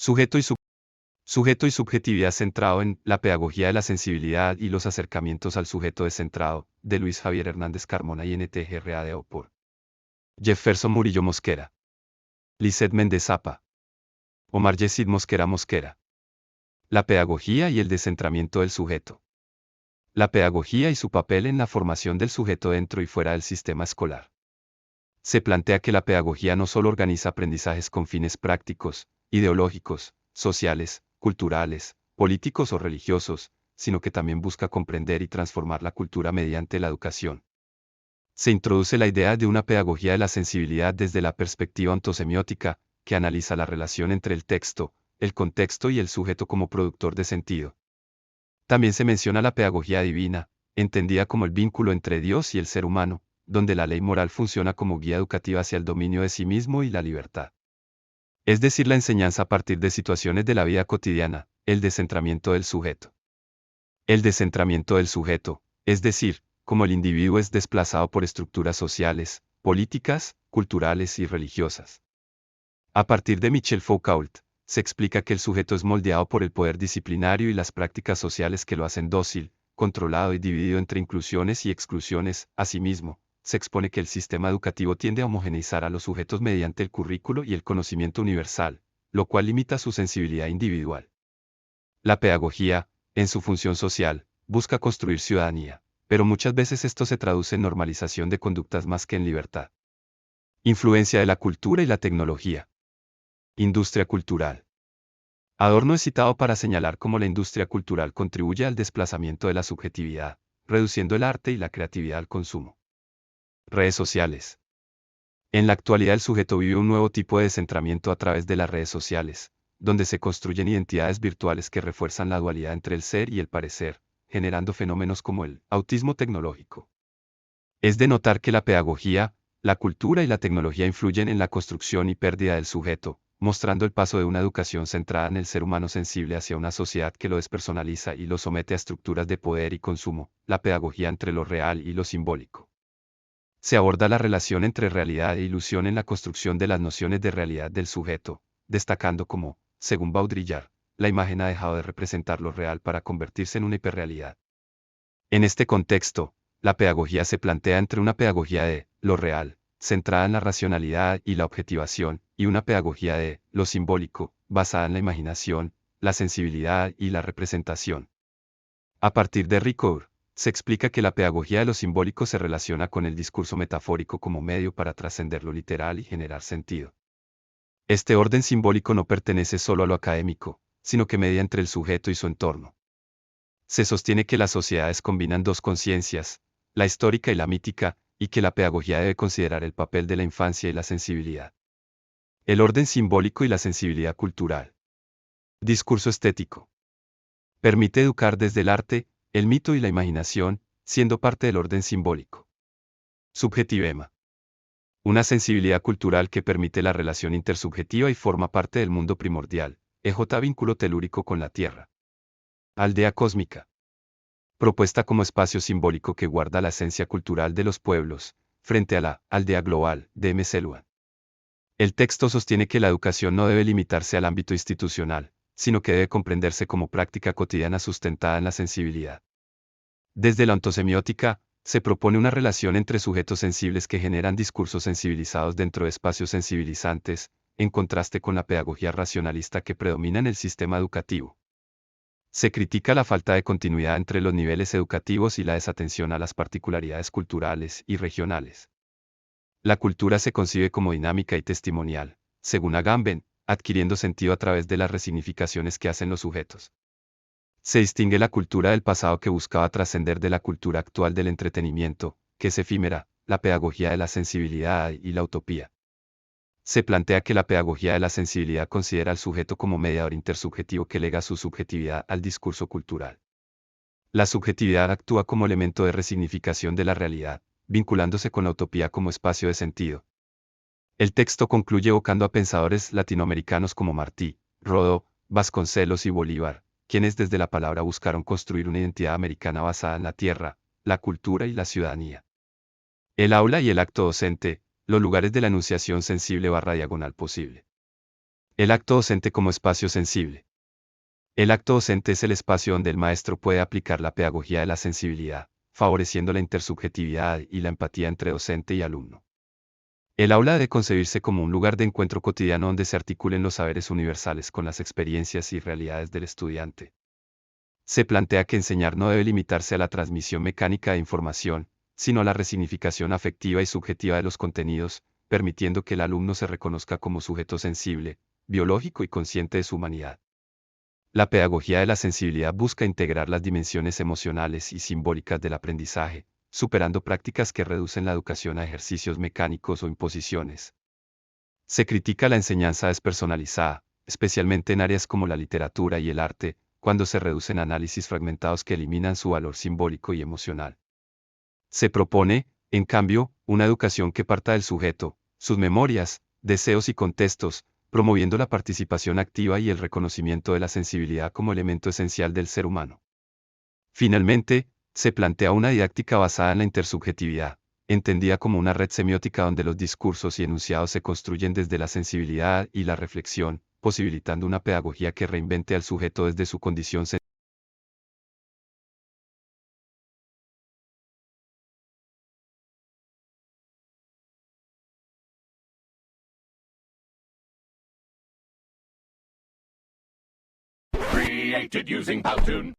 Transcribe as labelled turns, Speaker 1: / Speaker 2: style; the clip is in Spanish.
Speaker 1: Sujeto y, sujeto y subjetividad centrado en la pedagogía de la sensibilidad y los acercamientos al sujeto descentrado, de Luis Javier Hernández Carmona y NTGRADO por Jefferson Murillo Mosquera. Lisset Méndez Zapa. Omar Yesid Mosquera Mosquera. La pedagogía y el descentramiento del sujeto. La pedagogía y su papel en la formación del sujeto dentro y fuera del sistema escolar. Se plantea que la pedagogía no solo organiza aprendizajes con fines prácticos, ideológicos, sociales, culturales, políticos o religiosos, sino que también busca comprender y transformar la cultura mediante la educación. Se introduce la idea de una pedagogía de la sensibilidad desde la perspectiva ontosemiótica, que analiza la relación entre el texto, el contexto y el sujeto como productor de sentido. También se menciona la pedagogía divina, entendida como el vínculo entre Dios y el ser humano, donde la ley moral funciona como guía educativa hacia el dominio de sí mismo y la libertad. Es decir, la enseñanza a partir de situaciones de la vida cotidiana, el descentramiento del sujeto. El descentramiento del sujeto, es decir, como el individuo es desplazado por estructuras sociales, políticas, culturales y religiosas. A partir de Michel Foucault, se explica que el sujeto es moldeado por el poder disciplinario y las prácticas sociales que lo hacen dócil, controlado y dividido entre inclusiones y exclusiones. Asimismo, se expone que el sistema educativo tiende a homogeneizar a los sujetos mediante el currículo y el conocimiento universal, lo cual limita su sensibilidad individual. La pedagogía, en su función social, busca construir ciudadanía, pero muchas veces esto se traduce en normalización de conductas más que en libertad. Influencia de la cultura y la tecnología. Industria cultural. Adorno es citado para señalar cómo la industria cultural contribuye al desplazamiento de la subjetividad, reduciendo el arte y la creatividad al consumo. Redes sociales. En la actualidad el sujeto vive un nuevo tipo de descentramiento a través de las redes sociales, donde se construyen identidades virtuales que refuerzan la dualidad entre el ser y el parecer, generando fenómenos como el autismo tecnológico. Es de notar que la pedagogía, la cultura y la tecnología influyen en la construcción y pérdida del sujeto, mostrando el paso de una educación centrada en el ser humano sensible hacia una sociedad que lo despersonaliza y lo somete a estructuras de poder y consumo, la pedagogía entre lo real y lo simbólico. Se aborda la relación entre realidad e ilusión en la construcción de las nociones de realidad del sujeto, destacando como, según Baudrillard, la imagen ha dejado de representar lo real para convertirse en una hiperrealidad. En este contexto, la pedagogía se plantea entre una pedagogía de lo real, centrada en la racionalidad y la objetivación, y una pedagogía de lo simbólico, basada en la imaginación, la sensibilidad y la representación. A partir de Ricoeur, se explica que la pedagogía de lo simbólico se relaciona con el discurso metafórico como medio para trascender lo literal y generar sentido. Este orden simbólico no pertenece solo a lo académico, sino que media entre el sujeto y su entorno. Se sostiene que las sociedades combinan dos conciencias, la histórica y la mítica, y que la pedagogía debe considerar el papel de la infancia y la sensibilidad. El orden simbólico y la sensibilidad cultural. Discurso estético. Permite educar desde el arte, el mito y la imaginación, siendo parte del orden simbólico. Subjetivema. Una sensibilidad cultural que permite la relación intersubjetiva y forma parte del mundo primordial, EJ vínculo telúrico con la Tierra. Aldea cósmica. Propuesta como espacio simbólico que guarda la esencia cultural de los pueblos, frente a la aldea global, de M. Selwan. El texto sostiene que la educación no debe limitarse al ámbito institucional, sino que debe comprenderse como práctica cotidiana sustentada en la sensibilidad. Desde la ontosemiótica, se propone una relación entre sujetos sensibles que generan discursos sensibilizados dentro de espacios sensibilizantes, en contraste con la pedagogía racionalista que predomina en el sistema educativo. Se critica la falta de continuidad entre los niveles educativos y la desatención a las particularidades culturales y regionales. La cultura se concibe como dinámica y testimonial, según Agamben, adquiriendo sentido a través de las resignificaciones que hacen los sujetos. Se distingue la cultura del pasado que buscaba trascender de la cultura actual del entretenimiento, que es efímera, la pedagogía de la sensibilidad y la utopía. Se plantea que la pedagogía de la sensibilidad considera al sujeto como mediador intersubjetivo que lega su subjetividad al discurso cultural. La subjetividad actúa como elemento de resignificación de la realidad, vinculándose con la utopía como espacio de sentido. El texto concluye evocando a pensadores latinoamericanos como Martí, Rodó, Vasconcelos y Bolívar, quienes desde la palabra buscaron construir una identidad americana basada en la tierra, la cultura y la ciudadanía. El aula y el acto docente, los lugares de la enunciación sensible / diagonal posible. El acto docente como espacio sensible. El acto docente es el espacio donde el maestro puede aplicar la pedagogía de la sensibilidad, favoreciendo la intersubjetividad y la empatía entre docente y alumno. El aula debe concebirse como un lugar de encuentro cotidiano donde se articulen los saberes universales con las experiencias y realidades del estudiante. Se plantea que enseñar no debe limitarse a la transmisión mecánica de información, sino a la resignificación afectiva y subjetiva de los contenidos, permitiendo que el alumno se reconozca como sujeto sensible, biológico y consciente de su humanidad. La pedagogía de la sensibilidad busca integrar las dimensiones emocionales y simbólicas del aprendizaje, superando prácticas que reducen la educación a ejercicios mecánicos o imposiciones. Se critica la enseñanza despersonalizada, especialmente en áreas como la literatura y el arte, cuando se reducen análisis fragmentados que eliminan su valor simbólico y emocional. Se propone, en cambio, una educación que parta del sujeto, sus memorias, deseos y contextos, promoviendo la participación activa y el reconocimiento de la sensibilidad como elemento esencial del ser humano. Finalmente, se plantea una didáctica basada en la intersubjetividad, entendida como una red semiótica donde los discursos y enunciados se construyen desde la sensibilidad y la reflexión, posibilitando una pedagogía que reinvente al sujeto desde su condición sensible.
Speaker 2: Created using Powtoon.